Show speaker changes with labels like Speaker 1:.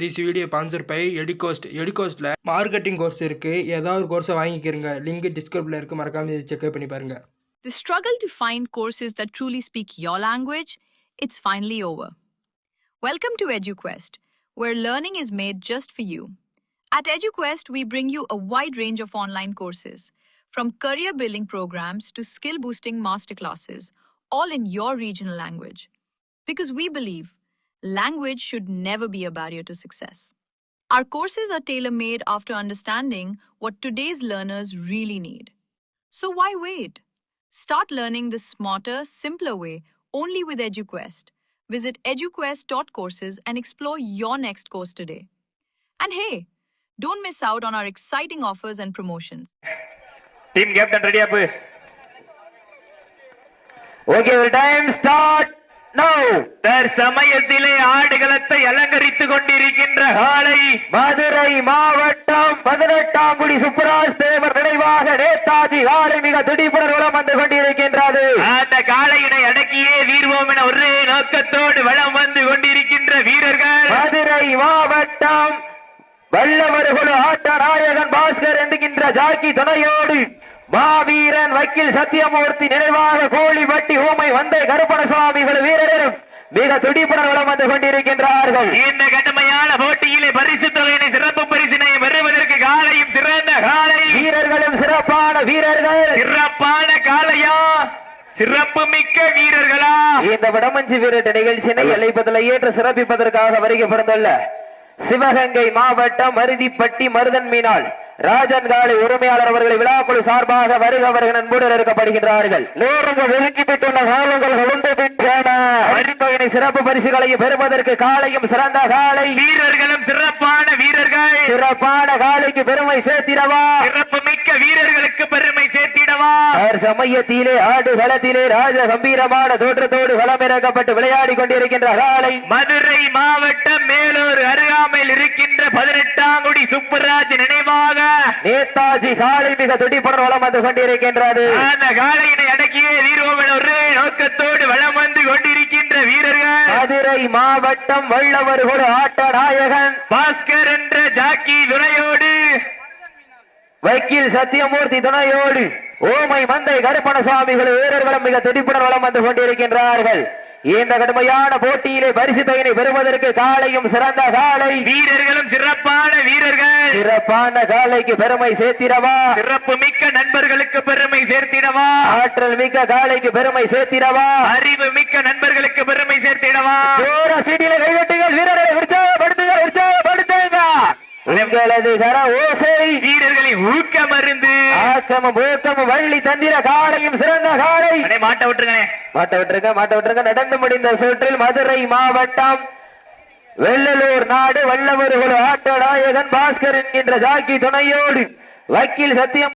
Speaker 1: This video sponsor by எடுகோஸ்ட். எடுகோஸ்ட்ல marketing course இருக்கு. ஏதாவது ஒரு கோர்ஸை வாங்கிக்கிறங்க. லிங்க் டிஸ்கிரிப்ஷன்ல இருக்கு. மறக்காம இதை செக் பண்ணி பாருங்க.
Speaker 2: The struggle to find courses that truly speak your language, it's finally over. Welcome to EduQuest, where learning is made just for you. At EduQuest, we bring you a wide range of online courses, from career building programs to skill boosting masterclasses, all in your regional language. Because we believe language should never be a barrier to success. Our courses are tailor-made after understanding what today's learners really need. So why wait? Start learning the smarter, simpler way only with EduQuest. Visit eduquest.courses and explore your next course today. And hey, don't miss out on our exciting offers and promotions.
Speaker 3: Team captain ready up. Okay, your time start now. தற்சமயத்திலே ஆடுகளத்தை அலங்கரித்துக் கொண்டிருக்கின்ற காலை மதுரை மாவட்டம் 18ஆம் குடி சுப்பராஜ் தேவர் நினைவாக நேதாஜி காலை மிக துடிப்புடன் வலம் வந்து கொண்டிருக்கின்றது. அந்த காளையினை அடக்கியே வீர்வோம் என ஒரே நோக்கத்தோடு வலம் வந்து கொண்டிருக்கின்ற வீரர்கள் மதுரை மாவட்டம் வல்லவர்கள் ஆட்ட நாயகன் பாஸ்கர் என்கின்ற ஜாக்கி துணையோடு மாவீரன் வக்கீல் சத்தியமூர்த்தி நினைவாக கோழிப்பட்டி ஊமை வந்த கருப்பணசுவாமிகள் வீரர்களும் மிக துடிப்புடன் வலம் வந்து கொண்டிருக்கின்றார்கள். இந்த கடுமையான போட்டியிலே பரிசு தொகையினை சிறப்பு பரிசினை பெறுவதற்கு காலையும் சிறந்த காலை வீரர்களும் சிறப்பான வீரர்கள். சிறப்பான காலையா, சிறப்பு மிக்க வீரர்களா? இந்த வடமஞ்சி வீரட்ட நிகழ்ச்சியினை அழைப்பதில் ஏற்று சிறப்பிப்பதற்காக வருகை பிறந்துள்ள சிவகங்கை மாவட்டம் மருதிப்பட்டி மருதன் மீனால் ராஜன் காலை உரிமையாளர் அவர்களை விழாக்குழு சார்பாக வருக அவர்கள் அன்புடன் இருக்கப்படுகின்றார்கள். ஒதுக்கி பெற்றுள்ள காலங்கள் வரித்தொகையினை சிறப்பு பரிசுகளை பெறுவதற்கு காலையும் சிறந்த காலை வீரர்களும் சிறப்பான வீரர்கள். சிறப்பான காலைக்கு பெருமை சேர்த்திடவா, சிறப்பு மிக்க வீரர்களுக்கு பெருமை சேர்த்திடவா. சமயத்திலே ஆடு களத்திலே ராஜ கம்பீரமான தோற்றத்தோடு களமிறக்கப்பட்டு விளையாடி கொண்டிருக்கின்ற காலை மதுரை மாவட்டம் மேலூர் அருகாமையில் இருக்கின்ற 18ஆம் குடி சுப்பராஜ் நினைவாக நேதாஜி காலை மிக துடிப்புடன் வலம் வந்து கொண்டிருக்கின்றது. அந்த காலையினை அடக்கியே வீரவோம் என ஒரே நோக்கத்தோடு வலம் வந்து கொண்டிருக்கின்ற வீரர்கள் மதுரை மாவட்டம் வல்லவர்கள் ஆட்ட நாயகன் பாஸ்கர் என்ற ஜாக்கி துணையோடு வக்கீல் சத்தியமூர்த்தி துணையோடு ஓமை மந்தை கருப்பணசுவாமிகள் வீரர்களும் மிக துடிப்புடன் வலம் வந்து கொண்டிருக்கின்றார்கள். இந்த கடுமையான போட்டியிலே பரிசு தொகையினை பெறுவதற்கு காலையும் சிறந்த காலை வீரர்களும் சிறப்பான வீரர்கள். சிறப்பான காலைக்கு பெருமை சேர்த்திடவா, சிறப்பு மிக்க நண்பர்களுக்கு பெருமை சேர்த்திடவா, ஆற்றல் மிக்க காலைக்கு பெருமை சேர்த்திடவா, அறிவு மிக்க நண்பர்களுக்கு பெருமை சேர்த்திடவா. கைதட்டுகள் வீரர்களை உற்சாகப்படுத்துங்கள், உற்சாகப்படுத்துங்க. உங்களது கர ஓசை வீரர்களை ஊக்க மருந்து ஆக்கமும் ஊக்கமும் வள்ளி தந்திர காலையும் சிறந்த காலை. மாட்ட விட்டுருங்க, மாட்ட விட்டுருங்க, மாட்ட விட்டுருங்க. நடந்து முடிந்த சுற்றில் மதுரை மாவட்டம் வெள்ளலூர் நாடு வல்லவர்கள் ஆட்ட நாயகன் பாஸ்கர் என்கின்ற ஜாக்கி துணையோடு வக்கீல் சத்தியம்